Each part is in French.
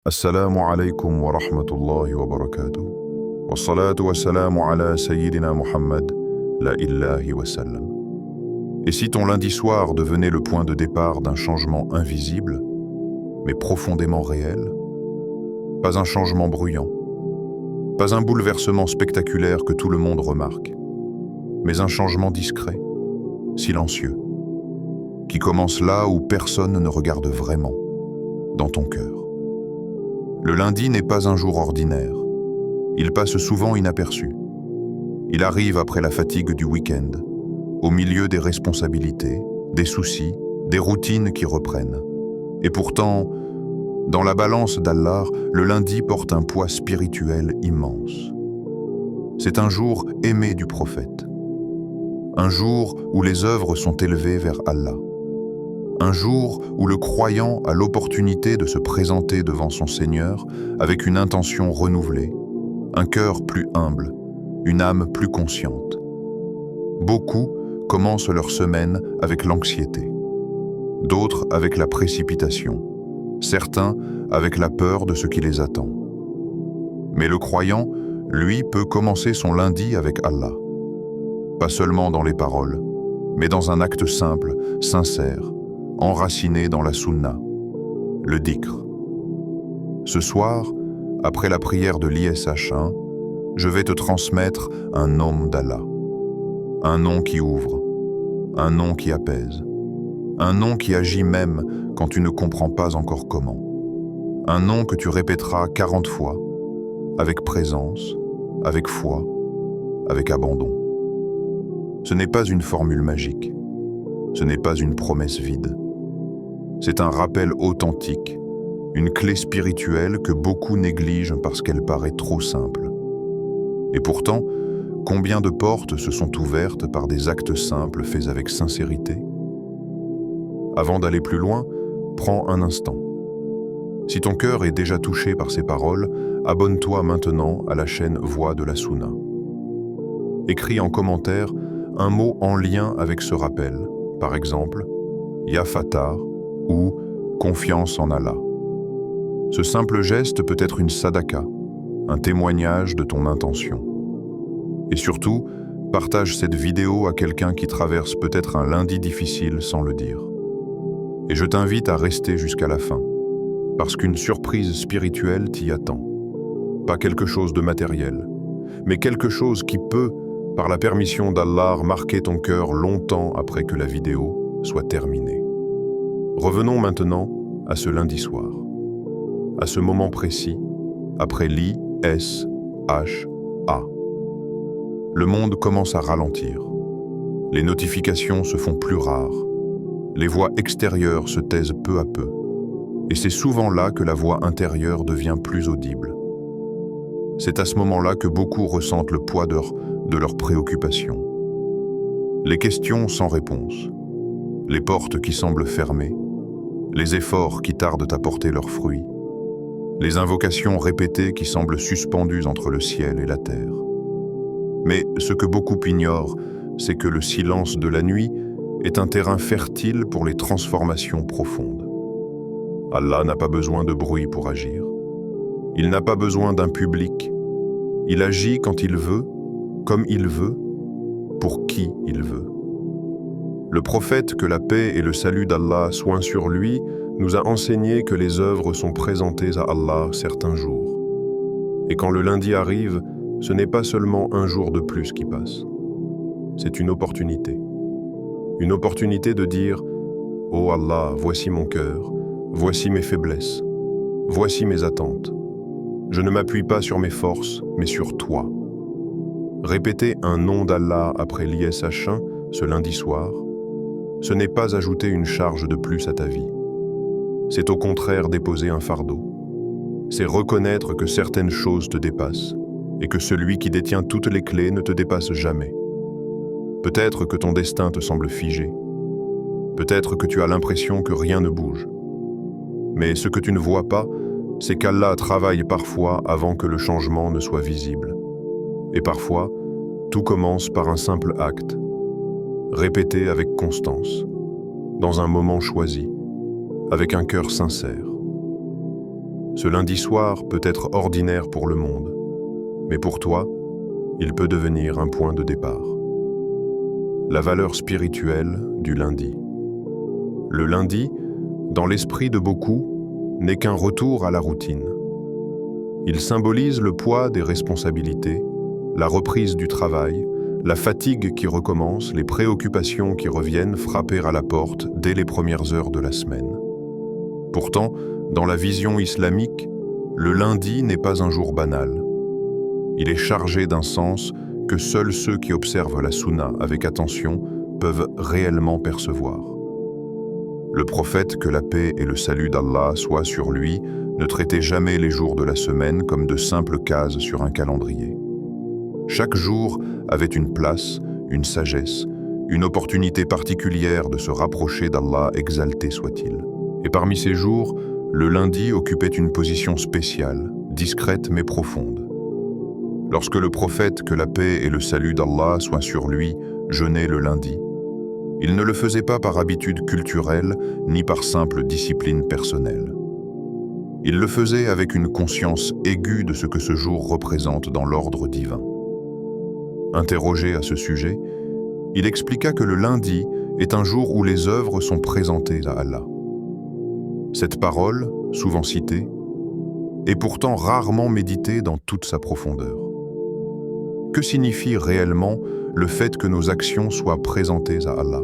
السلام عليكم ورحمة الله وبركاته والصلاة والسلام على سيدنا Muhammad la ilahi wa sallam. Et si ton lundi soir devenait le point de départ d'un changement invisible, mais profondément réel, pas un changement bruyant, pas un bouleversement spectaculaire que tout le monde remarque, mais un changement discret, silencieux, qui commence là où personne ne regarde vraiment, dans ton cœur. Le lundi n'est pas un jour ordinaire. Il passe souvent inaperçu. Il arrive après la fatigue du week-end, au milieu des responsabilités, des soucis, des routines qui reprennent. Et pourtant, dans la balance d'Allah, le lundi porte un poids spirituel immense. C'est un jour aimé du prophète. Un jour où les œuvres sont élevées vers Allah. Un jour où le croyant a l'opportunité de se présenter devant son Seigneur avec une intention renouvelée, un cœur plus humble, une âme plus consciente. Beaucoup commencent leur semaine avec l'anxiété, d'autres avec la précipitation, certains avec la peur de ce qui les attend. Mais le croyant, lui, peut commencer son lundi avec Allah, pas seulement dans les paroles, mais dans un acte simple, sincère, enraciné dans la sunna, le dhikr. Ce soir, après la prière de l'ISH1, je vais te transmettre un nom d'Allah. Un nom qui ouvre, un nom qui apaise, un nom qui agit même quand tu ne comprends pas encore comment. Un nom que tu répéteras 40 fois, avec présence, avec foi, avec abandon. Ce n'est pas une formule magique, ce n'est pas une promesse vide. C'est un rappel authentique, une clé spirituelle que beaucoup négligent parce qu'elle paraît trop simple. Et pourtant, combien de portes se sont ouvertes par des actes simples faits avec sincérité? Avant d'aller plus loin, prends un instant. Si ton cœur est déjà touché par ces paroles, abonne-toi maintenant à la chaîne Voix de la Sunna. Écris en commentaire un mot en lien avec ce rappel, par exemple, Ya Fattar, ou confiance en Allah. Ce simple geste peut être une sadaka, un témoignage de ton intention. Et surtout, partage cette vidéo à quelqu'un qui traverse peut-être un lundi difficile sans le dire. Et je t'invite à rester jusqu'à la fin, parce qu'une surprise spirituelle t'y attend. Pas quelque chose de matériel, mais quelque chose qui peut, par la permission d'Allah, marquer ton cœur longtemps après que la vidéo soit terminée. Revenons maintenant à ce lundi soir, à ce moment précis, après l'ISH-A. Le monde commence à ralentir. Les notifications se font plus rares. Les voix extérieures se taisent peu à peu. Et c'est souvent là que la voix intérieure devient plus audible. C'est à ce moment-là que beaucoup ressentent le poids de leurs préoccupations. Les questions sans réponse, les portes qui semblent fermées, les efforts qui tardent à porter leurs fruits, les invocations répétées qui semblent suspendues entre le ciel et la terre. Mais ce que beaucoup ignorent, c'est que le silence de la nuit est un terrain fertile pour les transformations profondes. Allah n'a pas besoin de bruit pour agir. Il n'a pas besoin d'un public. Il agit quand il veut, comme il veut, pour qui il veut. Le prophète, que la paix et le salut d'Allah soient sur lui, nous a enseigné que les œuvres sont présentées à Allah certains jours. Et quand le lundi arrive, ce n'est pas seulement un jour de plus qui passe. C'est une opportunité. Une opportunité de dire « Oh Allah, voici mon cœur, voici mes faiblesses, voici mes attentes. Je ne m'appuie pas sur mes forces, mais sur toi. » Répéter un nom d'Allah après l'ISH1 ce lundi soir, ce n'est pas ajouter une charge de plus à ta vie. C'est au contraire déposer un fardeau. C'est reconnaître que certaines choses te dépassent et que celui qui détient toutes les clés ne te dépasse jamais. Peut-être que ton destin te semble figé. Peut-être que tu as l'impression que rien ne bouge. Mais ce que tu ne vois pas, c'est qu'Allah travaille parfois avant que le changement ne soit visible. Et parfois, tout commence par un simple acte, répété avec constance, dans un moment choisi, avec un cœur sincère. Ce lundi soir peut être ordinaire pour le monde, mais pour toi, il peut devenir un point de départ. La valeur spirituelle du lundi. Le lundi, dans l'esprit de beaucoup, n'est qu'un retour à la routine. Il symbolise le poids des responsabilités, la reprise du travail, la fatigue qui recommence, les préoccupations qui reviennent frapper à la porte dès les premières heures de la semaine. Pourtant, dans la vision islamique, le lundi n'est pas un jour banal. Il est chargé d'un sens que seuls ceux qui observent la sunna avec attention peuvent réellement percevoir. Le prophète, que la paix et le salut d'Allah soient sur lui, ne traitait jamais les jours de la semaine comme de simples cases sur un calendrier. Chaque jour avait une place, une sagesse, une opportunité particulière de se rapprocher d'Allah, exalté soit-il. Et parmi ces jours, le lundi occupait une position spéciale, discrète mais profonde. Lorsque le prophète, que la paix et le salut d'Allah soient sur lui, jeûnait le lundi, il ne le faisait pas par habitude culturelle ni par simple discipline personnelle. Il le faisait avec une conscience aiguë de ce que ce jour représente dans l'ordre divin. Interrogé à ce sujet, il expliqua que le lundi est un jour où les œuvres sont présentées à Allah. Cette parole, souvent citée, est pourtant rarement méditée dans toute sa profondeur. Que signifie réellement le fait que nos actions soient présentées à Allah?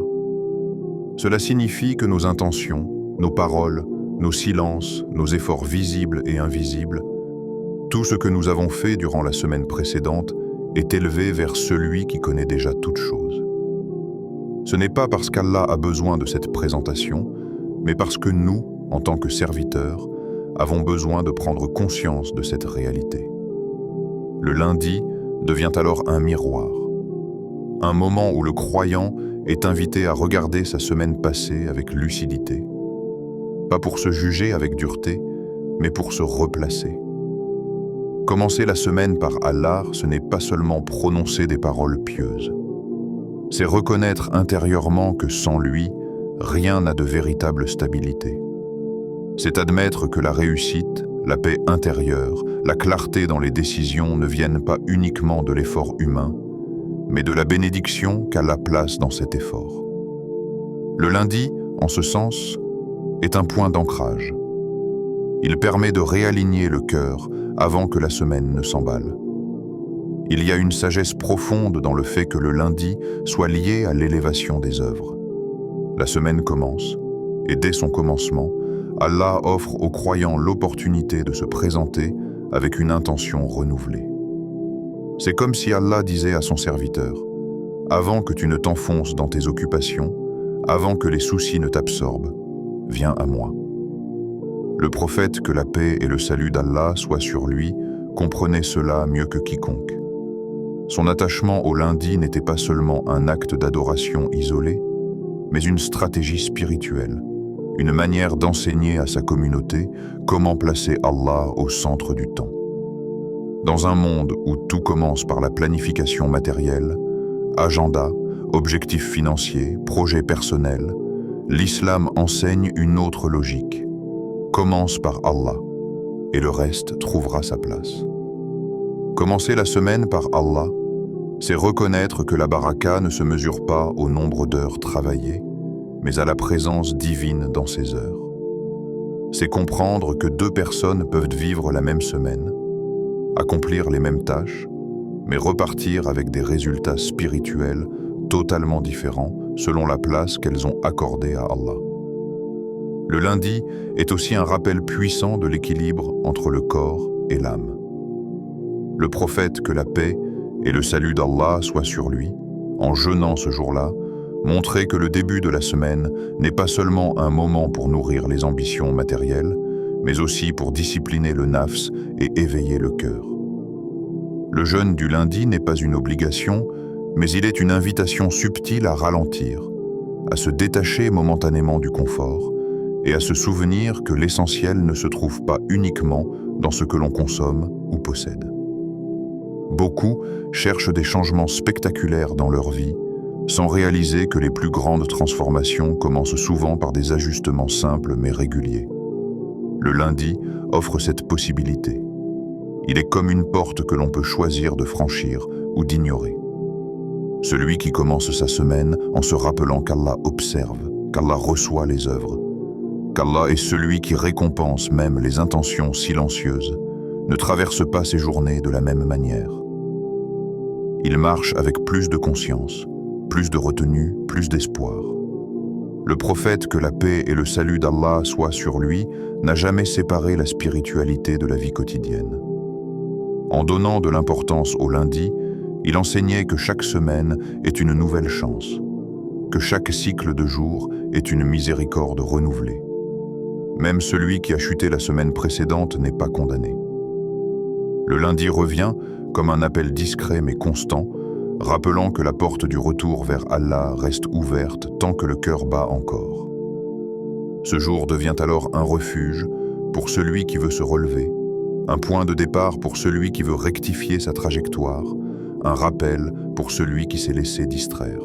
Cela signifie que nos intentions, nos paroles, nos silences, nos efforts visibles et invisibles, tout ce que nous avons fait durant la semaine précédente est élevé vers celui qui connaît déjà toutes choses. Ce n'est pas parce qu'Allah a besoin de cette présentation, mais parce que nous, en tant que serviteurs, avons besoin de prendre conscience de cette réalité. Le lundi devient alors un miroir, un moment où le croyant est invité à regarder sa semaine passée avec lucidité, pas pour se juger avec dureté, mais pour se replacer. Commencer la semaine par Allah, ce n'est pas seulement prononcer des paroles pieuses. C'est reconnaître intérieurement que sans lui, rien n'a de véritable stabilité. C'est admettre que la réussite, la paix intérieure, la clarté dans les décisions ne viennent pas uniquement de l'effort humain, mais de la bénédiction qu'Allah place dans cet effort. Le lundi, en ce sens, est un point d'ancrage. Il permet de réaligner le cœur avant que la semaine ne s'emballe. Il y a une sagesse profonde dans le fait que le lundi soit lié à l'élévation des œuvres. La semaine commence, et dès son commencement, Allah offre aux croyants l'opportunité de se présenter avec une intention renouvelée. C'est comme si Allah disait à son serviteur, « Avant que tu ne t'enfonces dans tes occupations, avant que les soucis ne t'absorbent, viens à moi. » Le prophète, que la paix et le salut d'Allah soient sur lui, comprenait cela mieux que quiconque. Son attachement au lundi n'était pas seulement un acte d'adoration isolé, mais une stratégie spirituelle, une manière d'enseigner à sa communauté comment placer Allah au centre du temps. Dans un monde où tout commence par la planification matérielle, agenda, objectifs financiers, projets personnels, l'islam enseigne une autre logique. Commence par Allah, et le reste trouvera sa place. Commencer la semaine par Allah, c'est reconnaître que la baraka ne se mesure pas au nombre d'heures travaillées, mais à la présence divine dans ces heures. C'est comprendre que deux personnes peuvent vivre la même semaine, accomplir les mêmes tâches, mais repartir avec des résultats spirituels totalement différents selon la place qu'elles ont accordée à Allah. Le lundi est aussi un rappel puissant de l'équilibre entre le corps et l'âme. Le prophète, que la paix et le salut d'Allah soient sur lui, en jeûnant ce jour-là, montrait que le début de la semaine n'est pas seulement un moment pour nourrir les ambitions matérielles, mais aussi pour discipliner le nafs et éveiller le cœur. Le jeûne du lundi n'est pas une obligation, mais il est une invitation subtile à ralentir, à se détacher momentanément du confort et à se souvenir que l'essentiel ne se trouve pas uniquement dans ce que l'on consomme ou possède. Beaucoup cherchent des changements spectaculaires dans leur vie, sans réaliser que les plus grandes transformations commencent souvent par des ajustements simples mais réguliers. Le lundi offre cette possibilité. Il est comme une porte que l'on peut choisir de franchir ou d'ignorer. Celui qui commence sa semaine en se rappelant qu'Allah observe, qu'Allah reçoit les œuvres, qu'Allah est celui qui récompense même les intentions silencieuses, ne traverse pas ses journées de la même manière. Il marche avec plus de conscience, plus de retenue, plus d'espoir. Le prophète, que la paix et le salut d'Allah soient sur lui, n'a jamais séparé la spiritualité de la vie quotidienne. En donnant de l'importance au lundi, il enseignait que chaque semaine est une nouvelle chance, que chaque cycle de jours est une miséricorde renouvelée. Même celui qui a chuté la semaine précédente n'est pas condamné. Le lundi revient comme un appel discret mais constant, rappelant que la porte du retour vers Allah reste ouverte tant que le cœur bat encore. Ce jour devient alors un refuge pour celui qui veut se relever, un point de départ pour celui qui veut rectifier sa trajectoire, un rappel pour celui qui s'est laissé distraire.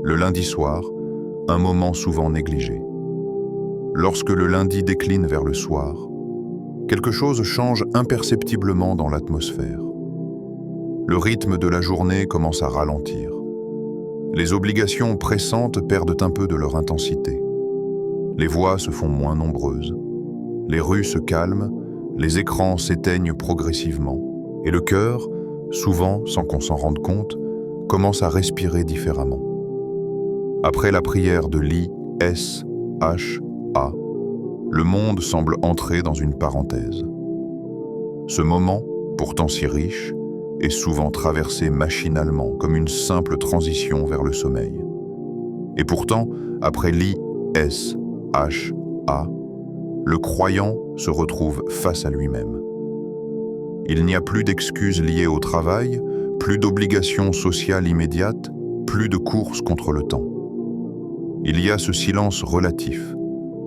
Le lundi soir, un moment souvent négligé. Lorsque le lundi décline vers le soir, quelque chose change imperceptiblement dans l'atmosphère. Le rythme de la journée commence à ralentir. Les obligations pressantes perdent un peu de leur intensité. Les voix se font moins nombreuses. Les rues se calment, les écrans s'éteignent progressivement, et le cœur, souvent sans qu'on s'en rende compte, commence à respirer différemment. Après la prière de l'I-S-H-A, le monde semble entrer dans une parenthèse. Ce moment, pourtant si riche, est souvent traversé machinalement comme une simple transition vers le sommeil. Et pourtant, après l'I-S-H-A, le croyant se retrouve face à lui-même. Il n'y a plus d'excuses liées au travail, plus d'obligations sociales immédiates, plus de course contre le temps. Il y a ce silence relatif,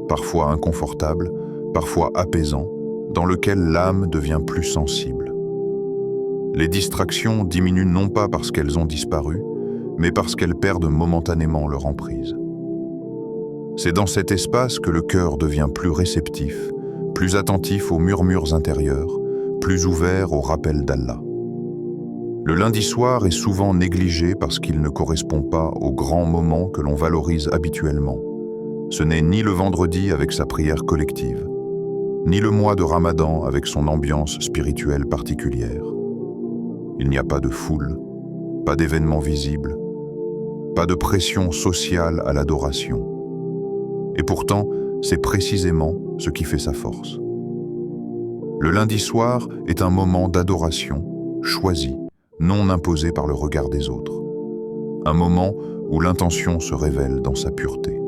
parfois inconfortable, parfois apaisant, dans lequel l'âme devient plus sensible. Les distractions diminuent non pas parce qu'elles ont disparu, mais parce qu'elles perdent momentanément leur emprise. C'est dans cet espace que le cœur devient plus réceptif, plus attentif aux murmures intérieurs, plus ouvert au rappel d'Allah. Le lundi soir est souvent négligé parce qu'il ne correspond pas aux grands moments que l'on valorise habituellement. Ce n'est ni le vendredi avec sa prière collective, ni le mois de Ramadan avec son ambiance spirituelle particulière. Il n'y a pas de foule, pas d'événements visibles, pas de pression sociale à l'adoration. Et pourtant, c'est précisément ce qui fait sa force. Le lundi soir est un moment d'adoration, choisi, non imposé par le regard des autres. Un moment où l'intention se révèle dans sa pureté.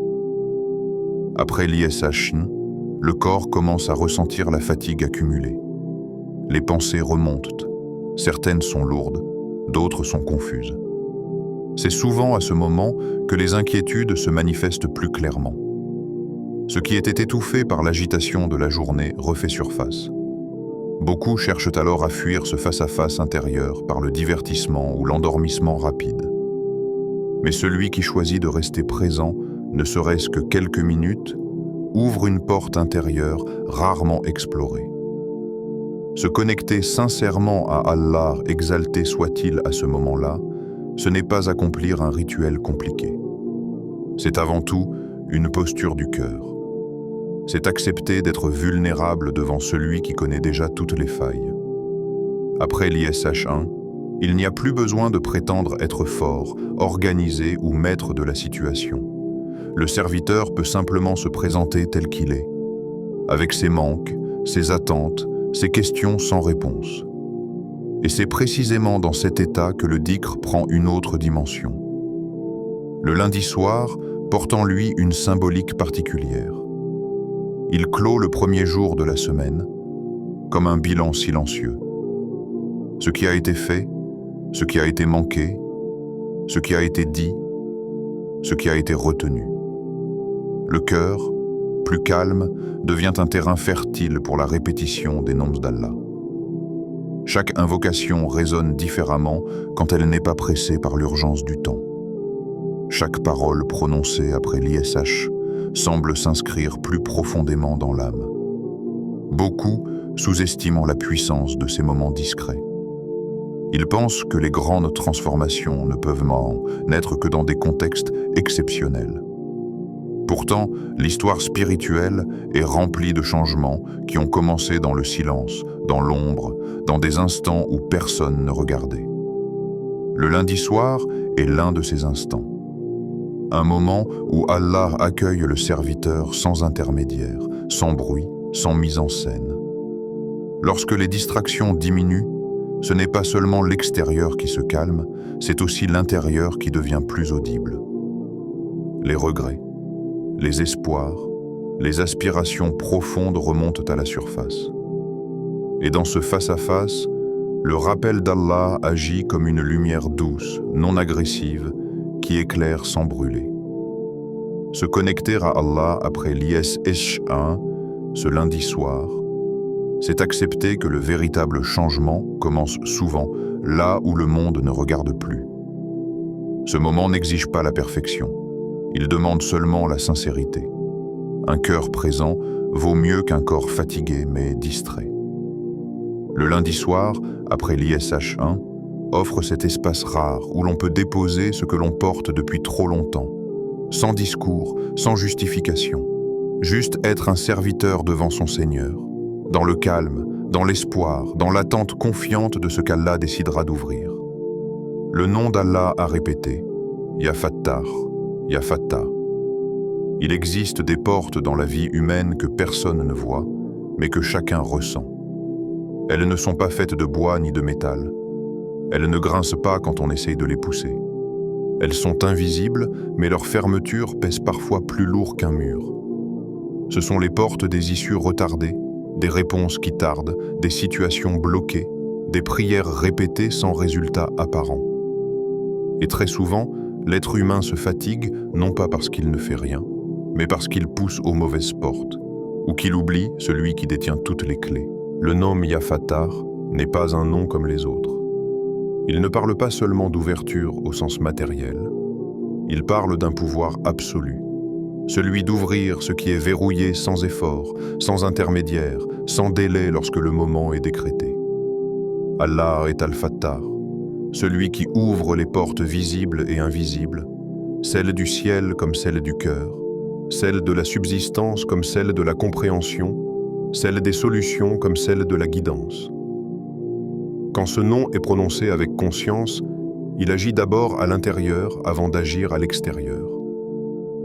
Après l'ISHN, le corps commence à ressentir la fatigue accumulée. Les pensées remontent. Certaines sont lourdes, d'autres sont confuses. C'est souvent à ce moment que les inquiétudes se manifestent plus clairement. Ce qui était étouffé par l'agitation de la journée refait surface. Beaucoup cherchent alors à fuir ce face-à-face intérieur par le divertissement ou l'endormissement rapide. Mais celui qui choisit de rester présent, ne serait-ce que quelques minutes, ouvre une porte intérieure rarement explorée. Se connecter sincèrement à Allah, exalté soit-il à ce moment-là, ce n'est pas accomplir un rituel compliqué. C'est avant tout une posture du cœur. C'est accepter d'être vulnérable devant celui qui connaît déjà toutes les failles. Après l'ISH1, il n'y a plus besoin de prétendre être fort, organisé ou maître de la situation. Le serviteur peut simplement se présenter tel qu'il est, avec ses manques, ses attentes, ses questions sans réponse. Et c'est précisément dans cet état que le dhikr prend une autre dimension. Le lundi soir porte en lui une symbolique particulière. Il clôt le premier jour de la semaine, comme un bilan silencieux. Ce qui a été fait, ce qui a été manqué, ce qui a été dit, ce qui a été retenu. Le cœur, plus calme, devient un terrain fertile pour la répétition des noms d'Allah. Chaque invocation résonne différemment quand elle n'est pas pressée par l'urgence du temps. Chaque parole prononcée après l'ISH semble s'inscrire plus profondément dans l'âme. beaucoup sous-estimant la puissance de ces moments discrets. Ils pensent que les grandes transformations ne peuvent naître que dans des contextes exceptionnels. Pourtant, l'histoire spirituelle est remplie de changements qui ont commencé dans le silence, dans l'ombre, dans des instants où personne ne regardait. Le lundi soir est l'un de ces instants. Un moment où Allah accueille le serviteur sans intermédiaire, sans bruit, sans mise en scène. Lorsque les distractions diminuent, ce n'est pas seulement l'extérieur qui se calme, c'est aussi l'intérieur qui devient plus audible. Les regrets, les espoirs, les aspirations profondes remontent à la surface. Et dans ce face-à-face, le rappel d'Allah agit comme une lumière douce, non agressive, qui éclaire sans brûler. Se connecter à Allah après l'ISH1, ce lundi soir, c'est accepter que le véritable changement commence souvent là où le monde ne regarde plus. Ce moment n'exige pas la perfection, il demande seulement la sincérité. Un cœur présent vaut mieux qu'un corps fatigué mais distrait. Le lundi soir, après l'ISH1, offre cet espace rare où l'on peut déposer ce que l'on porte depuis trop longtemps, sans discours, sans justification, juste être un serviteur devant son Seigneur, dans le calme, dans l'espoir, dans l'attente confiante de ce qu'Allah décidera d'ouvrir. Le nom d'Allah a répété, Ya Fattar, Ya Fattah. Il existe des portes dans la vie humaine que personne ne voit, mais que chacun ressent. Elles ne sont pas faites de bois ni de métal. Elles ne grincent pas quand on essaye de les pousser. Elles sont invisibles, mais leur fermeture pèse parfois plus lourd qu'un mur. Ce sont les portes des issues retardées, des réponses qui tardent, des situations bloquées, des prières répétées sans résultat apparent. Et très souvent, l'être humain se fatigue non pas parce qu'il ne fait rien, mais parce qu'il pousse aux mauvaises portes, ou qu'il oublie celui qui détient toutes les clés. Le nom Ya Fattar n'est pas un nom comme les autres. Il ne parle pas seulement d'ouverture au sens matériel, il parle d'un pouvoir absolu, celui d'ouvrir ce qui est verrouillé sans effort, sans intermédiaire, sans délai lorsque le moment est décrété. Allah est Al-Fattar, celui qui ouvre les portes visibles et invisibles, celles du ciel comme celles du cœur, celles de la subsistance comme celles de la compréhension, celles des solutions comme celles de la guidance. Quand ce nom est prononcé avec conscience, il agit d'abord à l'intérieur avant d'agir à l'extérieur.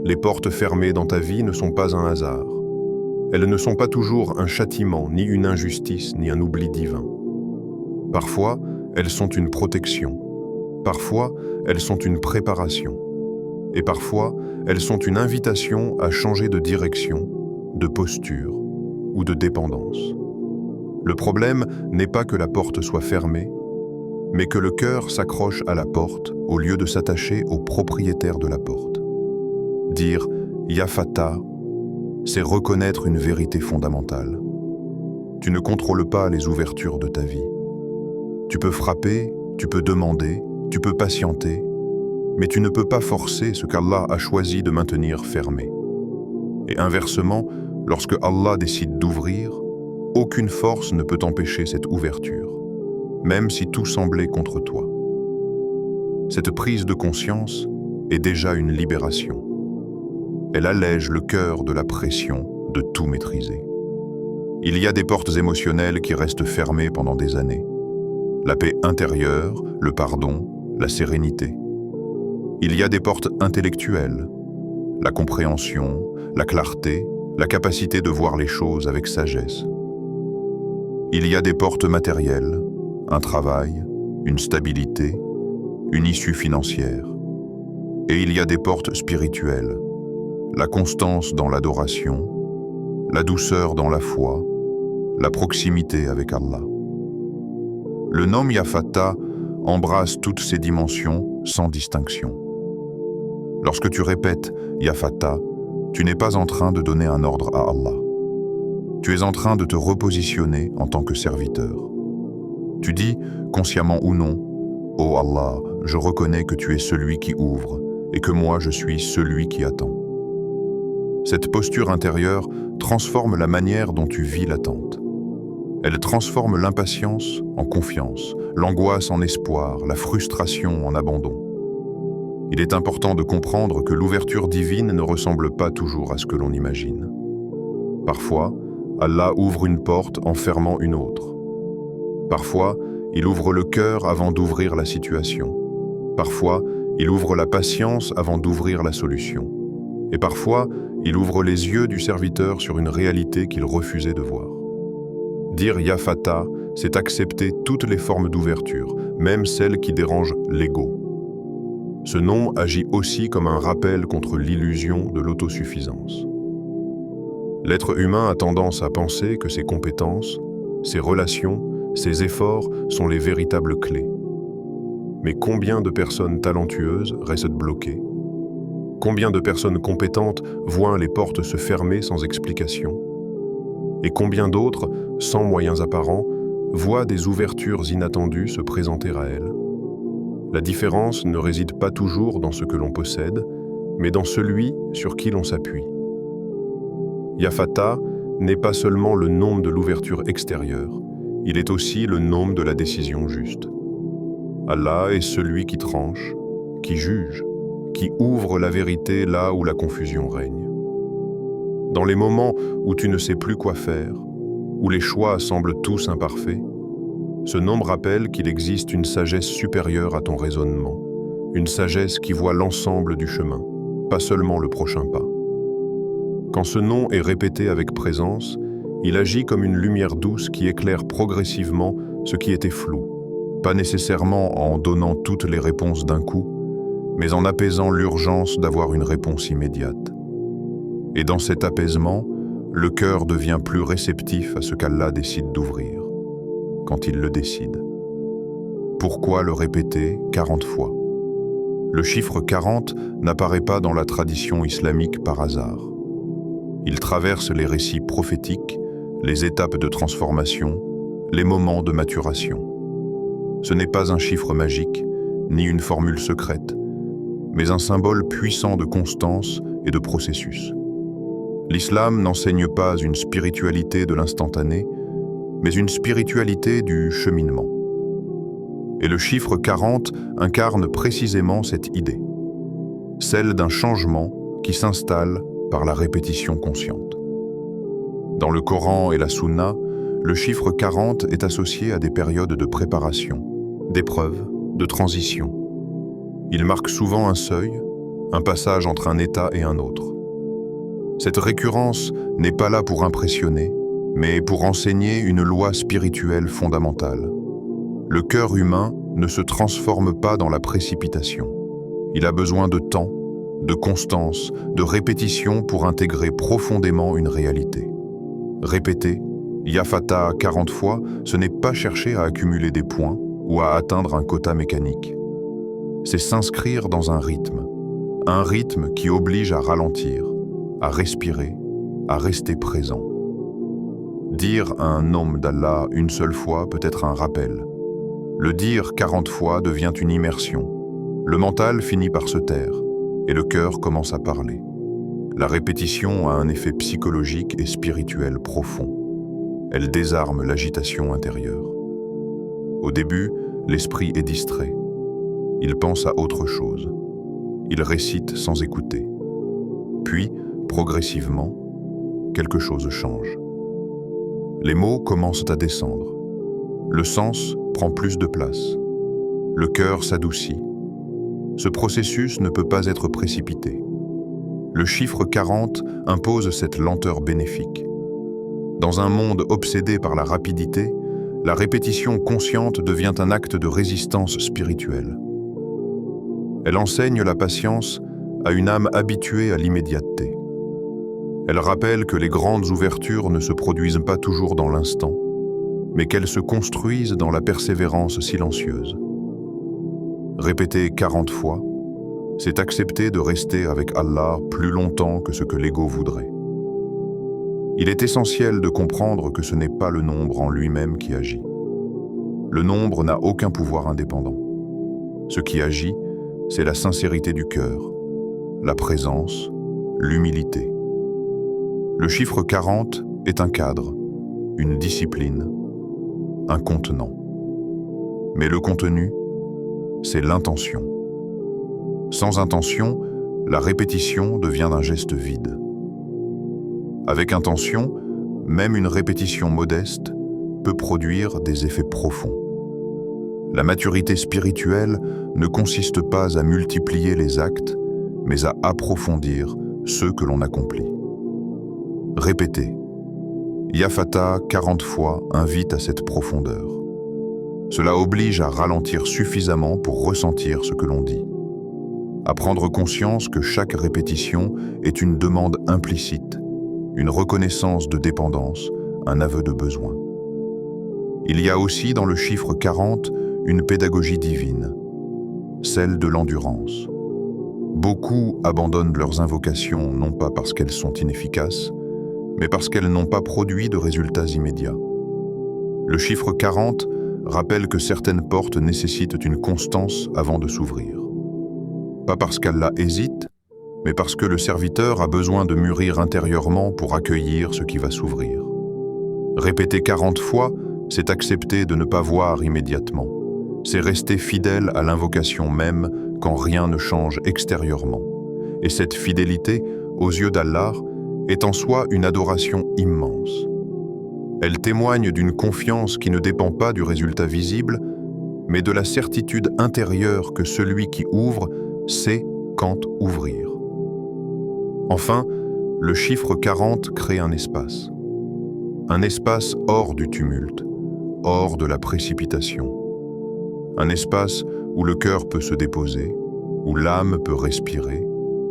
Les portes fermées dans ta vie ne sont pas un hasard. Elles ne sont pas toujours un châtiment, ni une injustice, ni un oubli divin. Parfois, elles sont une protection. Parfois, elles sont une préparation. Et parfois, elles sont une invitation à changer de direction, de posture ou de dépendance. Le problème n'est pas que la porte soit fermée, mais que le cœur s'accroche à la porte au lieu de s'attacher au propriétaire de la porte. Dire « Ya Fatah », c'est reconnaître une vérité fondamentale. Tu ne contrôles pas les ouvertures de ta vie. Tu peux frapper, tu peux demander, tu peux patienter, mais tu ne peux pas forcer ce qu'Allah a choisi de maintenir fermé. Et inversement, lorsque Allah décide d'ouvrir, aucune force ne peut empêcher cette ouverture, même si tout semblait contre toi. Cette prise de conscience est déjà une libération. Elle allège le cœur de la pression de tout maîtriser. Il y a des portes émotionnelles qui restent fermées pendant des années. La paix intérieure, le pardon, la sérénité. Il y a des portes intellectuelles, la compréhension, la clarté, la capacité de voir les choses avec sagesse. Il y a des portes matérielles, un travail, une stabilité, une issue financière. Et il y a des portes spirituelles, la constance dans l'adoration, la douceur dans la foi, la proximité avec Allah. Le nom Ya Fatah embrasse toutes ces dimensions sans distinction. Lorsque tu répètes Ya Fatah, tu n'es pas en train de donner un ordre à Allah. Tu es en train de te repositionner en tant que serviteur. Tu dis, consciemment ou non, « Oh Allah, je reconnais que tu es celui qui ouvre et que moi je suis celui qui attend. » Cette posture intérieure transforme la manière dont tu vis l'attente. Elle transforme l'impatience en confiance, l'angoisse en espoir, la frustration en abandon. Il est important de comprendre que l'ouverture divine ne ressemble pas toujours à ce que l'on imagine. Parfois, Allah ouvre une porte en fermant une autre. Parfois, il ouvre le cœur avant d'ouvrir la situation. Parfois, il ouvre la patience avant d'ouvrir la solution. Et parfois, il ouvre les yeux du serviteur sur une réalité qu'il refusait de voir. Dire Ya Fatah, c'est accepter toutes les formes d'ouverture, même celles qui dérangent l'ego. Ce nom agit aussi comme un rappel contre l'illusion de l'autosuffisance. L'être humain a tendance à penser que ses compétences, ses relations, ses efforts sont les véritables clés. Mais combien de personnes talentueuses restent bloquées? Combien de personnes compétentes voient les portes se fermer sans explication? Et combien d'autres, sans moyens apparents, voient des ouvertures inattendues se présenter à elles? La différence ne réside pas toujours dans ce que l'on possède, mais dans celui sur qui l'on s'appuie. Ya Fatah n'est pas seulement le nom de l'ouverture extérieure, il est aussi le nom de la décision juste. Allah est celui qui tranche, qui juge, qui ouvre la vérité là où la confusion règne. Dans les moments où tu ne sais plus quoi faire, où les choix semblent tous imparfaits, ce nom rappelle qu'il existe une sagesse supérieure à ton raisonnement, une sagesse qui voit l'ensemble du chemin, pas seulement le prochain pas. Quand ce nom est répété avec présence, il agit comme une lumière douce qui éclaire progressivement ce qui était flou, pas nécessairement en donnant toutes les réponses d'un coup, mais en apaisant l'urgence d'avoir une réponse immédiate. Et dans cet apaisement, le cœur devient plus réceptif à ce qu'Allah décide d'ouvrir, quand il le décide. Pourquoi le répéter 40 fois? Le chiffre 40 n'apparaît pas dans la tradition islamique par hasard. Il traverse les récits prophétiques, les étapes de transformation, les moments de maturation. Ce n'est pas un chiffre magique, ni une formule secrète, mais un symbole puissant de constance et de processus. L'islam n'enseigne pas une spiritualité de l'instantané, mais une spiritualité du cheminement. Et le chiffre 40 incarne précisément cette idée, celle d'un changement qui s'installe par la répétition consciente. Dans le Coran et la Sunna, le chiffre 40 est associé à des périodes de préparation, d'épreuve, de transition. Il marque souvent un seuil, un passage entre un état et un autre. Cette récurrence n'est pas là pour impressionner, mais pour enseigner une loi spirituelle fondamentale. Le cœur humain ne se transforme pas dans la précipitation. Il a besoin de temps, de constance, de répétition pour intégrer profondément une réalité. Répéter Ya Fatah 40 fois, ce n'est pas chercher à accumuler des points ou à atteindre un quota mécanique. C'est s'inscrire dans un rythme qui oblige à ralentir, à respirer, à rester présent. Dire un nom d'Allah une seule fois peut être un rappel. Le dire 40 fois devient une immersion. Le mental finit par se taire et le cœur commence à parler. La répétition a un effet psychologique et spirituel profond. Elle désarme l'agitation intérieure. Au début, l'esprit est distrait. Il pense à autre chose. Il récite sans écouter. Puis, progressivement, quelque chose change. Les mots commencent à descendre. Le sens prend plus de place. Le cœur s'adoucit. Ce processus ne peut pas être précipité. Le chiffre 40 impose cette lenteur bénéfique. Dans un monde obsédé par la rapidité, la répétition consciente devient un acte de résistance spirituelle. Elle enseigne la patience à une âme habituée à l'immédiateté. Elle rappelle que les grandes ouvertures ne se produisent pas toujours dans l'instant, mais qu'elles se construisent dans la persévérance silencieuse. Répéter 40 fois, c'est accepter de rester avec Allah plus longtemps que ce que l'ego voudrait. Il est essentiel de comprendre que ce n'est pas le nombre en lui-même qui agit. Le nombre n'a aucun pouvoir indépendant. Ce qui agit, c'est la sincérité du cœur, la présence, l'humilité. Le chiffre 40 est un cadre, une discipline, un contenant. Mais le contenu, c'est l'intention. Sans intention, la répétition devient un geste vide. Avec intention, même une répétition modeste peut produire des effets profonds. La maturité spirituelle ne consiste pas à multiplier les actes, mais à approfondir ceux que l'on accomplit. Répéter. Ya Fatah 40 fois invite à cette profondeur. Cela oblige à ralentir suffisamment pour ressentir ce que l'on dit. À prendre conscience que chaque répétition est une demande implicite, une reconnaissance de dépendance, un aveu de besoin. Il y a aussi dans le chiffre 40 une pédagogie divine, celle de l'endurance. Beaucoup abandonnent leurs invocations non pas parce qu'elles sont inefficaces, mais parce qu'elles n'ont pas produit de résultats immédiats. Le chiffre 40 rappelle que certaines portes nécessitent une constance avant de s'ouvrir. Pas parce qu'Allah hésite, mais parce que le serviteur a besoin de mûrir intérieurement pour accueillir ce qui va s'ouvrir. Répéter 40 fois, c'est accepter de ne pas voir immédiatement. C'est rester fidèle à l'invocation même quand rien ne change extérieurement. Et cette fidélité, aux yeux d'Allah, est en soi une adoration immense. Elle témoigne d'une confiance qui ne dépend pas du résultat visible, mais de la certitude intérieure que celui qui ouvre sait quand ouvrir. Enfin, le chiffre 40 crée un espace hors du tumulte, hors de la précipitation. Un espace où le cœur peut se déposer, où l'âme peut respirer,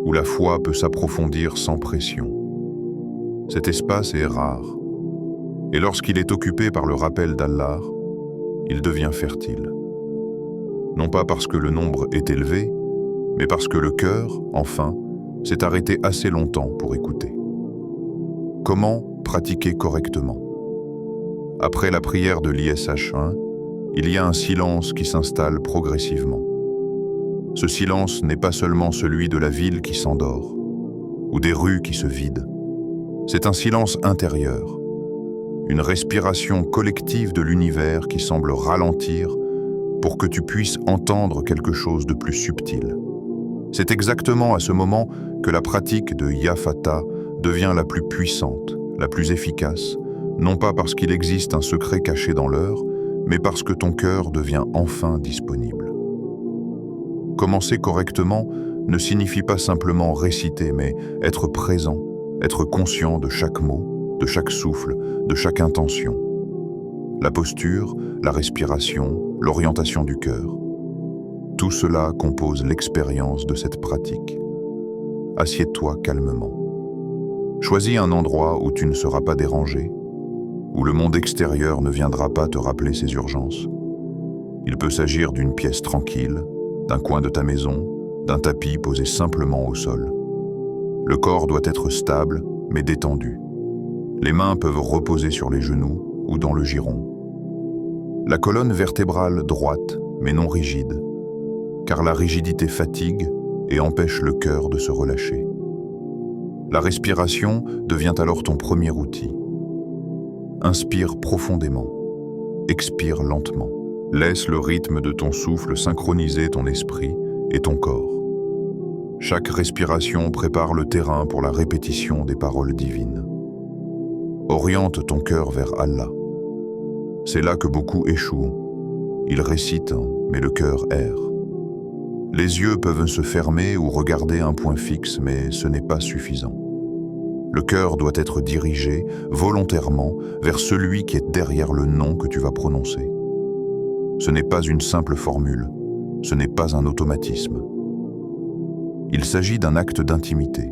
où la foi peut s'approfondir sans pression. Cet espace est rare, et lorsqu'il est occupé par le rappel d'Allah, il devient fertile. Non pas parce que le nombre est élevé, mais parce que le cœur, enfin, s'est arrêté assez longtemps pour écouter. Comment pratiquer correctement? Après la prière de l'ISH1, il y a un silence qui s'installe progressivement. Ce silence n'est pas seulement celui de la ville qui s'endort, ou des rues qui se vident. C'est un silence intérieur, une respiration collective de l'univers qui semble ralentir pour que tu puisses entendre quelque chose de plus subtil. C'est exactement à ce moment que la pratique de Ya Fatah devient la plus puissante, la plus efficace, non pas parce qu'il existe un secret caché dans l'heure, mais parce que ton cœur devient enfin disponible. Commencer correctement ne signifie pas simplement réciter, mais être présent, être conscient de chaque mot, de chaque souffle, de chaque intention. La posture, la respiration, l'orientation du cœur. Tout cela compose l'expérience de cette pratique. Assieds-toi calmement. Choisis un endroit où tu ne seras pas dérangé, où le monde extérieur ne viendra pas te rappeler ses urgences. Il peut s'agir d'une pièce tranquille, d'un coin de ta maison, d'un tapis posé simplement au sol. Le corps doit être stable, mais détendu. Les mains peuvent reposer sur les genoux ou dans le giron. La colonne vertébrale droite, mais non rigide, car la rigidité fatigue et empêche le cœur de se relâcher. La respiration devient alors ton premier outil. Inspire profondément, expire lentement. Laisse le rythme de ton souffle synchroniser ton esprit et ton corps. Chaque respiration prépare le terrain pour la répétition des paroles divines. Oriente ton cœur vers Allah. C'est là que beaucoup échouent. Ils récitent, mais le cœur erre. Les yeux peuvent se fermer ou regarder un point fixe, mais ce n'est pas suffisant. Le cœur doit être dirigé volontairement vers celui qui est derrière le nom que tu vas prononcer. Ce n'est pas une simple formule, ce n'est pas un automatisme. Il s'agit d'un acte d'intimité.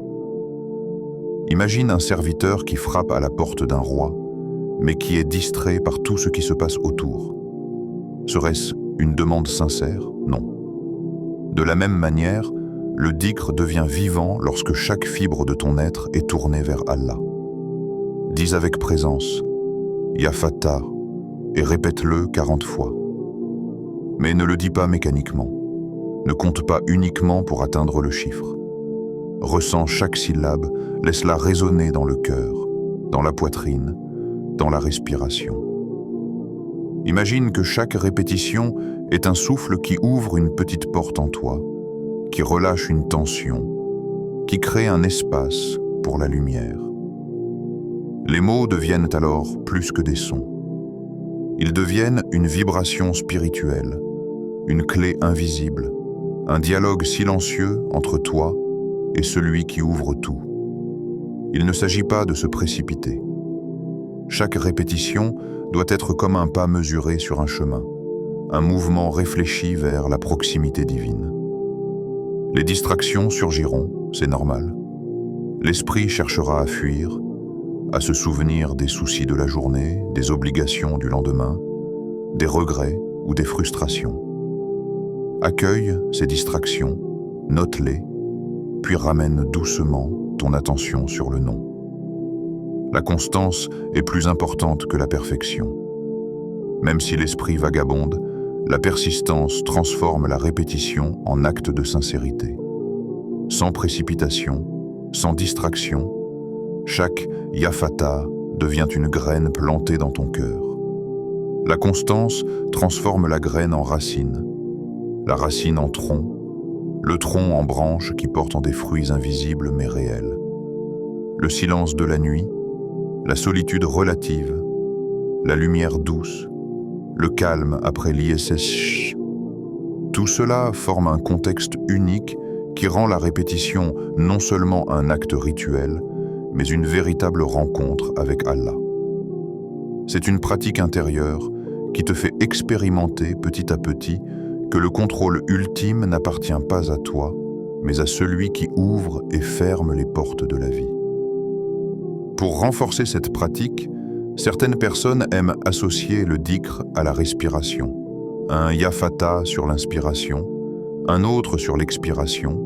Imagine un serviteur qui frappe à la porte d'un roi, mais qui est distrait par tout ce qui se passe autour. Serait-ce une demande sincère? Non. De la même manière, le dhikr devient vivant lorsque chaque fibre de ton être est tournée vers Allah. Dis avec présence « Ya Fatah » et répète-le 40 fois. Mais ne le dis pas mécaniquement. Ne compte pas uniquement pour atteindre le chiffre. Ressens chaque syllabe, laisse-la résonner dans le cœur, dans la poitrine, dans la respiration. Imagine que chaque répétition est un souffle qui ouvre une petite porte en toi, qui relâche une tension, qui crée un espace pour la lumière. Les mots deviennent alors plus que des sons. Ils deviennent une vibration spirituelle, une clé invisible, un dialogue silencieux entre toi et celui qui ouvre tout. Il ne s'agit pas de se précipiter. Chaque répétition doit être comme un pas mesuré sur un chemin, un mouvement réfléchi vers la proximité divine. Les distractions surgiront, c'est normal. L'esprit cherchera à fuir, à se souvenir des soucis de la journée, des obligations du lendemain, des regrets ou des frustrations. Accueille ces distractions, note-les, puis ramène doucement ton attention sur le nom. La constance est plus importante que la perfection. Même si l'esprit vagabonde, la persistance transforme la répétition en acte de sincérité. Sans précipitation, sans distraction, chaque yafata devient une graine plantée dans ton cœur. La constance transforme la graine en racine, la racine en tronc, le tronc en branche qui portent des fruits invisibles mais réels. Le silence de la nuit, la solitude relative, la lumière douce, le calme après l'ISS. Tout cela forme un contexte unique qui rend la répétition non seulement un acte rituel, mais une véritable rencontre avec Allah. C'est une pratique intérieure qui te fait expérimenter petit à petit que le contrôle ultime n'appartient pas à toi, mais à celui qui ouvre et ferme les portes de la vie. Pour renforcer cette pratique, certaines personnes aiment associer le dhikr à la respiration, un yafata sur l'inspiration, un autre sur l'expiration,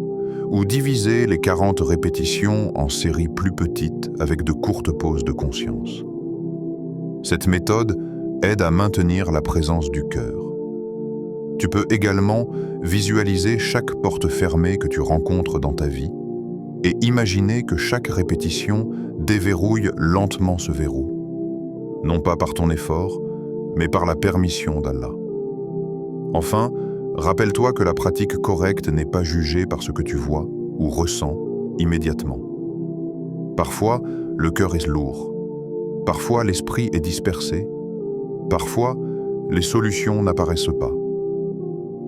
ou diviser les 40 répétitions en séries plus petites avec de courtes pauses de conscience. Cette méthode aide à maintenir la présence du cœur. Tu peux également visualiser chaque porte fermée que tu rencontres dans ta vie et imaginer que chaque répétition déverrouille lentement ce verrou, non pas par ton effort, mais par la permission d'Allah. Enfin, rappelle-toi que la pratique correcte n'est pas jugée par ce que tu vois ou ressens immédiatement. Parfois, le cœur est lourd. Parfois, l'esprit est dispersé. Parfois, les solutions n'apparaissent pas.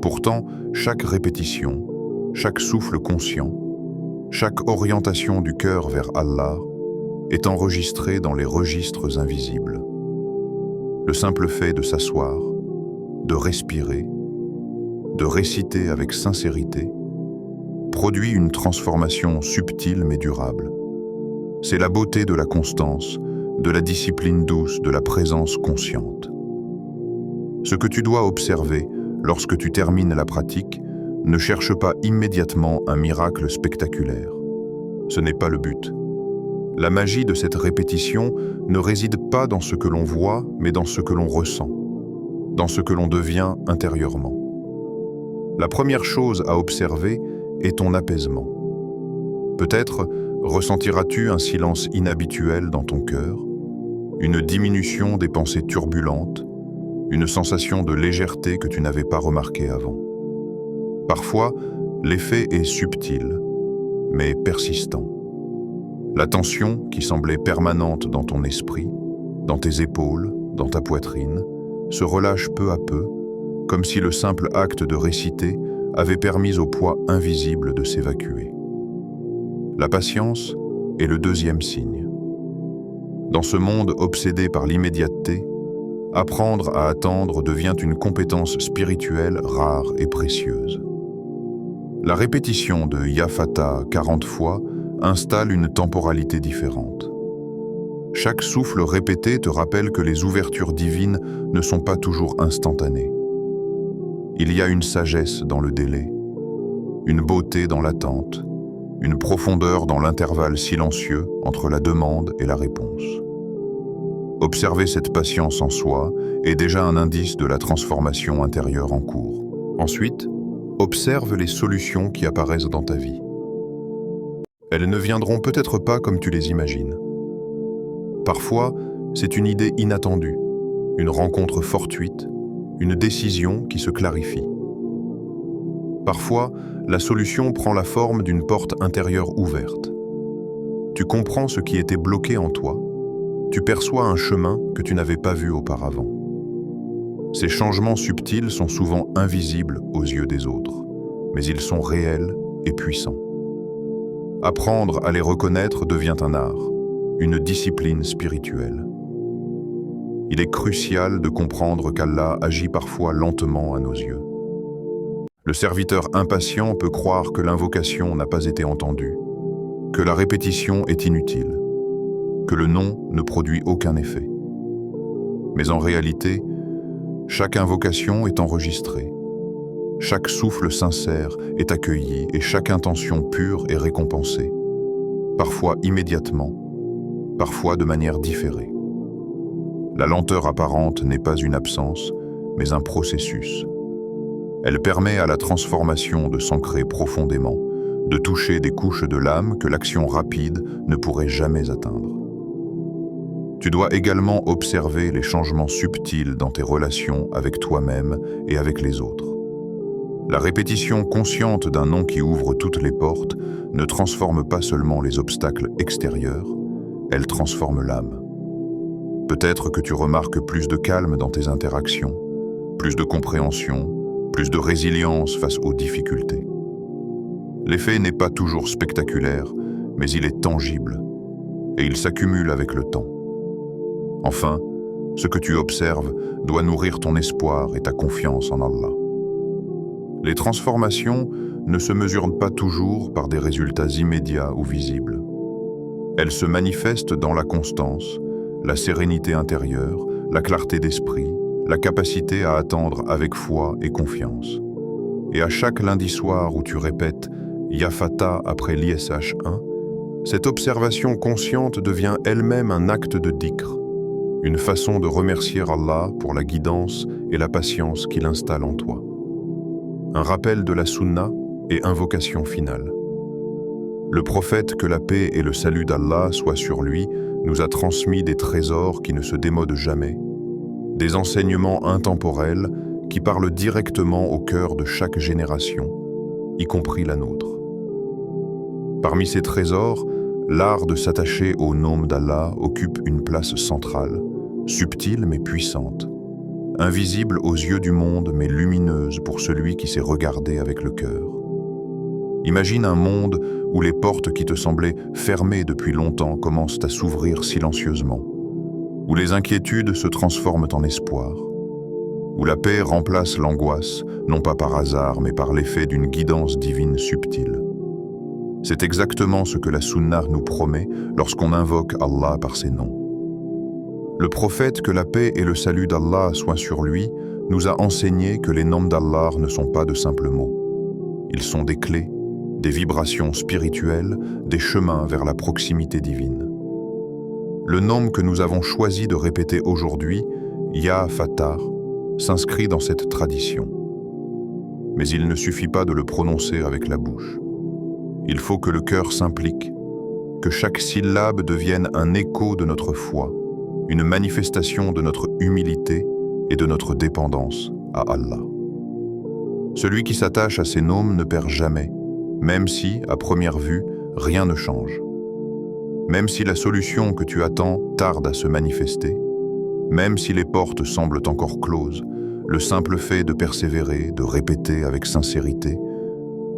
Pourtant, chaque répétition, chaque souffle conscient, chaque orientation du cœur vers Allah est enregistrée dans les registres invisibles. Le simple fait de s'asseoir, de respirer, de réciter avec sincérité, produit une transformation subtile mais durable. C'est la beauté de la constance, de la discipline douce, de la présence consciente. Ce que tu dois observer lorsque tu termines la pratique, ne cherche pas immédiatement un miracle spectaculaire. Ce n'est pas le but. La magie de cette répétition ne réside pas dans ce que l'on voit, mais dans ce que l'on ressent, dans ce que l'on devient intérieurement. La première chose à observer est ton apaisement. Peut-être ressentiras-tu un silence inhabituel dans ton cœur, une diminution des pensées turbulentes, une sensation de légèreté que tu n'avais pas remarquée avant. Parfois, l'effet est subtil, mais persistant. La tension qui semblait permanente dans ton esprit, dans tes épaules, dans ta poitrine, se relâche peu à peu, comme si le simple acte de réciter avait permis au poids invisible de s'évacuer. La patience est le deuxième signe. Dans ce monde obsédé par l'immédiateté, apprendre à attendre devient une compétence spirituelle rare et précieuse. La répétition de Yafata 40 fois installe une temporalité différente. Chaque souffle répété te rappelle que les ouvertures divines ne sont pas toujours instantanées. Il y a une sagesse dans le délai, une beauté dans l'attente, une profondeur dans l'intervalle silencieux entre la demande et la réponse. Observer cette patience en soi est déjà un indice de la transformation intérieure en cours. Ensuite, observe les solutions qui apparaissent dans ta vie. Elles ne viendront peut-être pas comme tu les imagines. Parfois, c'est une idée inattendue, une rencontre fortuite, une décision qui se clarifie. Parfois, la solution prend la forme d'une porte intérieure ouverte. Tu comprends ce qui était bloqué en toi. Tu perçois un chemin que tu n'avais pas vu auparavant. Ces changements subtils sont souvent invisibles aux yeux des autres, mais ils sont réels et puissants. Apprendre à les reconnaître devient un art, une discipline spirituelle. Il est crucial de comprendre qu'Allah agit parfois lentement à nos yeux. Le serviteur impatient peut croire que l'invocation n'a pas été entendue, que la répétition est inutile, que le non ne produit aucun effet. Mais en réalité, chaque invocation est enregistrée, chaque souffle sincère est accueilli et chaque intention pure est récompensée, parfois immédiatement, parfois de manière différée. La lenteur apparente n'est pas une absence, mais un processus. Elle permet à la transformation de s'ancrer profondément, de toucher des couches de l'âme que l'action rapide ne pourrait jamais atteindre. Tu dois également observer les changements subtils dans tes relations avec toi-même et avec les autres. La répétition consciente d'un nom qui ouvre toutes les portes ne transforme pas seulement les obstacles extérieurs, elle transforme l'âme. Peut-être que tu remarques plus de calme dans tes interactions, plus de compréhension, plus de résilience face aux difficultés. L'effet n'est pas toujours spectaculaire, mais il est tangible, et il s'accumule avec le temps. Enfin, ce que tu observes doit nourrir ton espoir et ta confiance en Allah. Les transformations ne se mesurent pas toujours par des résultats immédiats ou visibles. Elles se manifestent dans la constance, la sérénité intérieure, la clarté d'esprit, la capacité à attendre avec foi et confiance. Et à chaque lundi soir où tu répètes « Ya Fatah » après l'ISH 1, cette observation consciente devient elle-même un acte de dhikr, une façon de remercier Allah pour la guidance et la patience qu'il installe en toi. Un rappel de la sunna et invocation finale. Le prophète, que la paix et le salut d'Allah soient sur lui, nous a transmis des trésors qui ne se démodent jamais, des enseignements intemporels qui parlent directement au cœur de chaque génération, y compris la nôtre. Parmi ces trésors, l'art de s'attacher au nom d'Allah occupe une place centrale, subtile mais puissante, invisible aux yeux du monde mais lumineuse pour celui qui sait regarder avec le cœur. Imagine un monde où les portes qui te semblaient fermées depuis longtemps commencent à s'ouvrir silencieusement, où les inquiétudes se transforment en espoir, où la paix remplace l'angoisse, non pas par hasard, mais par l'effet d'une guidance divine subtile. C'est exactement ce que la Sunna nous promet lorsqu'on invoque Allah par ses noms. Le prophète, que la paix et le salut d'Allah soient sur lui, nous a enseigné que les noms d'Allah ne sont pas de simples mots. Ils sont des clés, des vibrations spirituelles, des chemins vers la proximité divine. Le nom que nous avons choisi de répéter aujourd'hui, Ya Fatah, s'inscrit dans cette tradition. Mais il ne suffit pas de le prononcer avec la bouche. Il faut que le cœur s'implique, que chaque syllabe devienne un écho de notre foi, une manifestation de notre humilité et de notre dépendance à Allah. Celui qui s'attache à ces noms ne perd jamais, même si, à première vue, rien ne change. Même si la solution que tu attends tarde à se manifester, même si les portes semblent encore closes, le simple fait de persévérer, de répéter avec sincérité,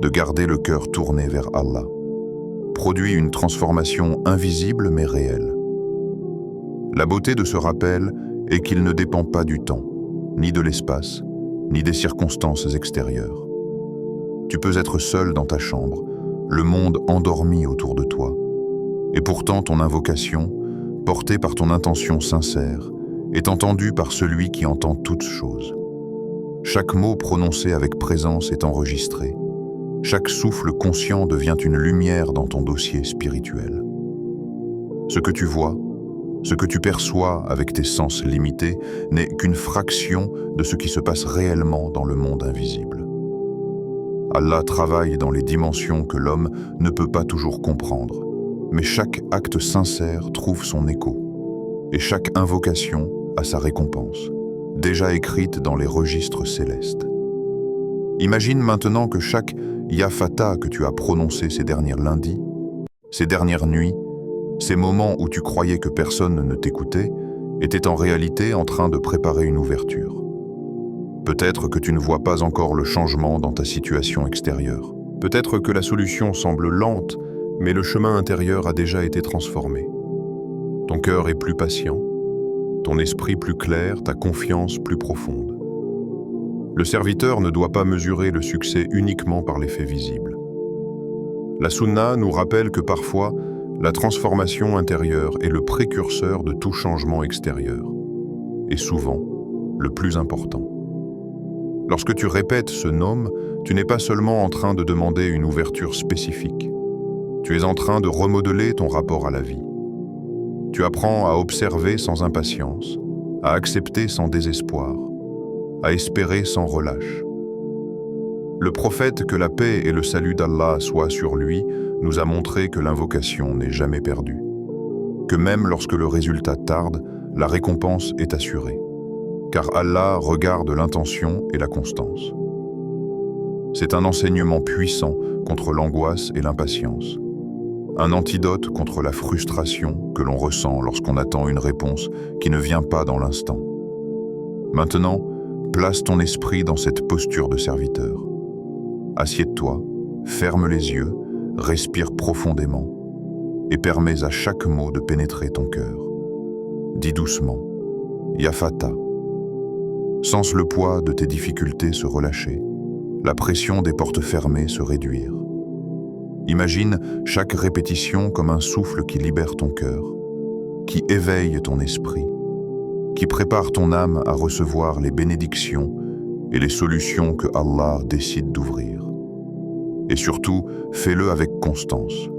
de garder le cœur tourné vers Allah, produit une transformation invisible mais réelle. La beauté de ce rappel est qu'il ne dépend pas du temps, ni de l'espace, ni des circonstances extérieures. Tu peux être seul dans ta chambre, le monde endormi autour de toi, et pourtant ton invocation, portée par ton intention sincère, est entendue par celui qui entend toutes choses. Chaque mot prononcé avec présence est enregistré. Chaque souffle conscient devient une lumière dans ton dossier spirituel. Ce que tu vois, ce que tu perçois avec tes sens limités n'est qu'une fraction de ce qui se passe réellement dans le monde invisible. Allah travaille dans les dimensions que l'homme ne peut pas toujours comprendre, mais chaque acte sincère trouve son écho, et chaque invocation à sa récompense, déjà écrite dans les registres célestes. Imagine maintenant que chaque Ya Fata que tu as prononcé ces derniers lundis, ces dernières nuits, ces moments où tu croyais que personne ne t'écoutait, était en réalité en train de préparer une ouverture. Peut-être que tu ne vois pas encore le changement dans ta situation extérieure. Peut-être que la solution semble lente, mais le chemin intérieur a déjà été transformé. Ton cœur est plus patient, ton esprit plus clair, ta confiance plus profonde. Le serviteur ne doit pas mesurer le succès uniquement par l'effet visible. La Sunna nous rappelle que parfois, la transformation intérieure est le précurseur de tout changement extérieur, et souvent le plus important. Lorsque tu répètes ce nom, tu n'es pas seulement en train de demander une ouverture spécifique, tu es en train de remodeler ton rapport à la vie. Tu apprends à observer sans impatience, à accepter sans désespoir, à espérer sans relâche. Le prophète, que la paix et le salut d'Allah soient sur lui, nous a montré que l'invocation n'est jamais perdue, que même lorsque le résultat tarde, la récompense est assurée, car Allah regarde l'intention et la constance. C'est un enseignement puissant contre l'angoisse et l'impatience, un antidote contre la frustration que l'on ressent lorsqu'on attend une réponse qui ne vient pas dans l'instant. Maintenant, place ton esprit dans cette posture de serviteur. Assieds-toi, ferme les yeux, respire profondément et permets à chaque mot de pénétrer ton cœur. Dis doucement, Ya Fata. Sens le poids de tes difficultés se relâcher, la pression des portes fermées se réduire. Imagine chaque répétition comme un souffle qui libère ton cœur, qui éveille ton esprit, qui prépare ton âme à recevoir les bénédictions et les solutions que Allah décide d'ouvrir. Et surtout, fais-le avec constance,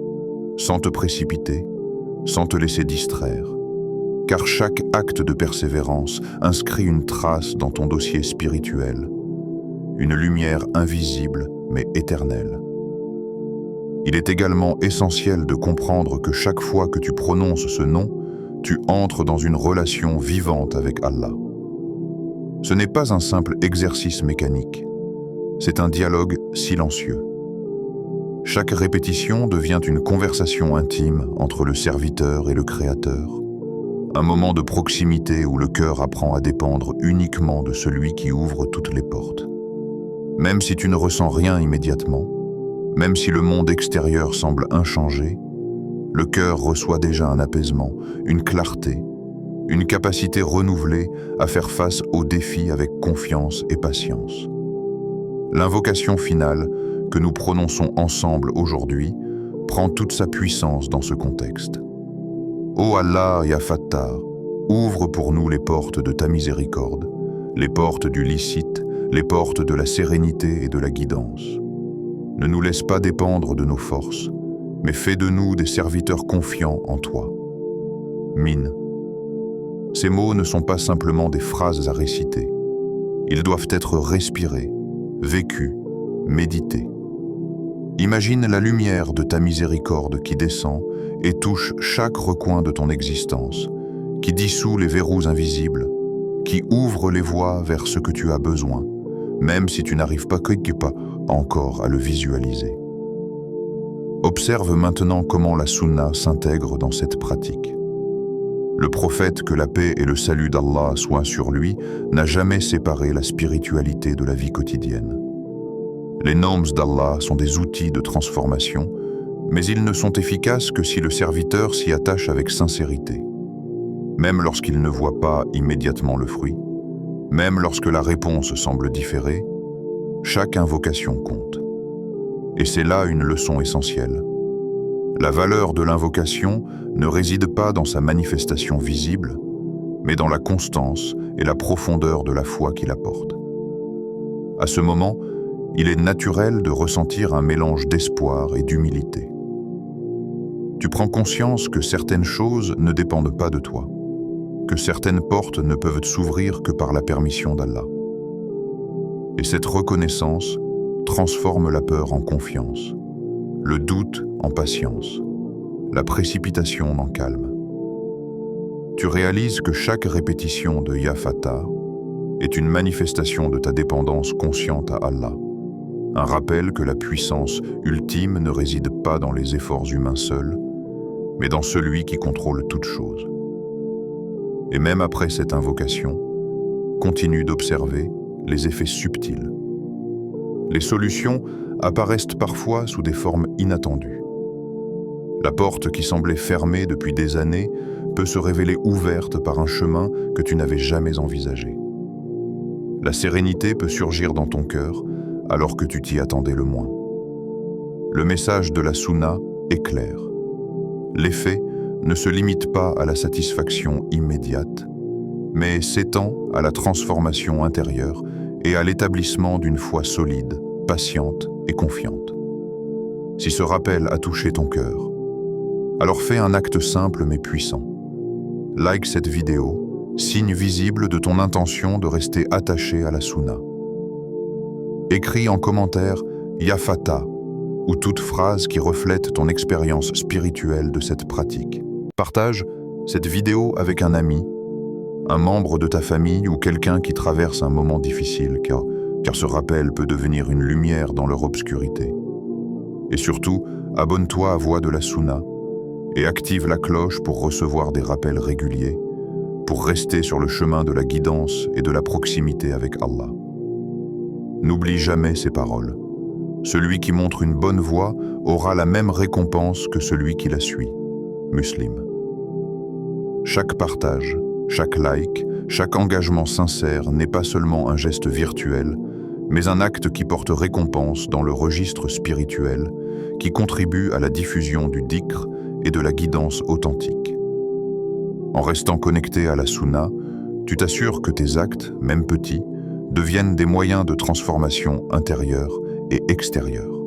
sans te précipiter, sans te laisser distraire, car chaque acte de persévérance inscrit une trace dans ton dossier spirituel, une lumière invisible mais éternelle. Il est également essentiel de comprendre que chaque fois que tu prononces ce nom, tu entres dans une relation vivante avec Allah. Ce n'est pas un simple exercice mécanique, c'est un dialogue silencieux. Chaque répétition devient une conversation intime entre le serviteur et le Créateur, un moment de proximité où le cœur apprend à dépendre uniquement de celui qui ouvre toutes les portes. Même si tu ne ressens rien immédiatement, même si le monde extérieur semble inchangé, le cœur reçoit déjà un apaisement, une clarté, une capacité renouvelée à faire face aux défis avec confiance et patience. L'invocation finale que nous prononçons ensemble aujourd'hui prend toute sa puissance dans ce contexte. Ô Allah Ya Fattar, ouvre pour nous les portes de ta miséricorde, les portes du licite, les portes de la sérénité et de la guidance. Ne nous laisse pas dépendre de nos forces, mais fais de nous des serviteurs confiants en toi. Min. Ces mots ne sont pas simplement des phrases à réciter. Ils doivent être respirés, vécus, médités. Imagine la lumière de ta miséricorde qui descend et touche chaque recoin de ton existence, qui dissout les verrous invisibles, qui ouvre les voies vers ce que tu as besoin, même si tu n'arrives pas encore à le visualiser. Observe maintenant comment la Sunna s'intègre dans cette pratique. Le prophète, que la paix et le salut d'Allah soient sur lui, n'a jamais séparé la spiritualité de la vie quotidienne. Les noms d'Allah sont des outils de transformation, mais ils ne sont efficaces que si le serviteur s'y attache avec sincérité. Même lorsqu'il ne voit pas immédiatement le fruit, même lorsque la réponse semble différer, chaque invocation compte. Et c'est là une leçon essentielle. La valeur de l'invocation ne réside pas dans sa manifestation visible, mais dans la constance et la profondeur de la foi qu'il apporte. À ce moment, il est naturel de ressentir un mélange d'espoir et d'humilité. Tu prends conscience que certaines choses ne dépendent pas de toi, que certaines portes ne peuvent s'ouvrir que par la permission d'Allah. Et cette reconnaissance transforme la peur en confiance, le doute en patience, la précipitation en calme. tu réalises que chaque répétition de Ya Fatah est une manifestation de ta dépendance consciente à Allah, un rappel que la puissance ultime ne réside pas dans les efforts humains seuls, mais dans celui qui contrôle toutes choses. Et même après cette invocation, continue d'observer les effets subtils. Les solutions apparaissent parfois sous des formes inattendues. La porte qui semblait fermée depuis des années peut se révéler ouverte par un chemin que tu n'avais jamais envisagé. La sérénité peut surgir dans ton cœur alors que tu t'y attendais le moins. Le message de la Sunna est clair. L'effet ne se limite pas à la satisfaction immédiate, mais s'étend à la transformation intérieure et à l'établissement d'une foi solide, patiente et confiante. Si ce rappel a touché ton cœur, alors fais un acte simple mais puissant. Like cette vidéo, signe visible de ton intention de rester attaché à la Sunna. Écris en commentaire « Ya Fatah » ou toute phrase qui reflète ton expérience spirituelle de cette pratique. Partage cette vidéo avec un ami, un membre de ta famille ou quelqu'un qui traverse un moment difficile, car ce rappel peut devenir une lumière dans leur obscurité. Et surtout, abonne-toi à Voix de la Sunna et active la cloche pour recevoir des rappels réguliers, pour rester sur le chemin de la guidance et de la proximité avec Allah. N'oublie jamais ces paroles. Celui qui montre une bonne voie aura la même récompense que celui qui la suit. Muslim. Chaque partage, chaque like, chaque engagement sincère n'est pas seulement un geste virtuel, mais un acte qui porte récompense dans le registre spirituel, qui contribue à la diffusion du dhikr et de la guidance authentique. En restant connecté à la Sunna, tu t'assures que tes actes, même petits, deviennent des moyens de transformation intérieure et extérieure.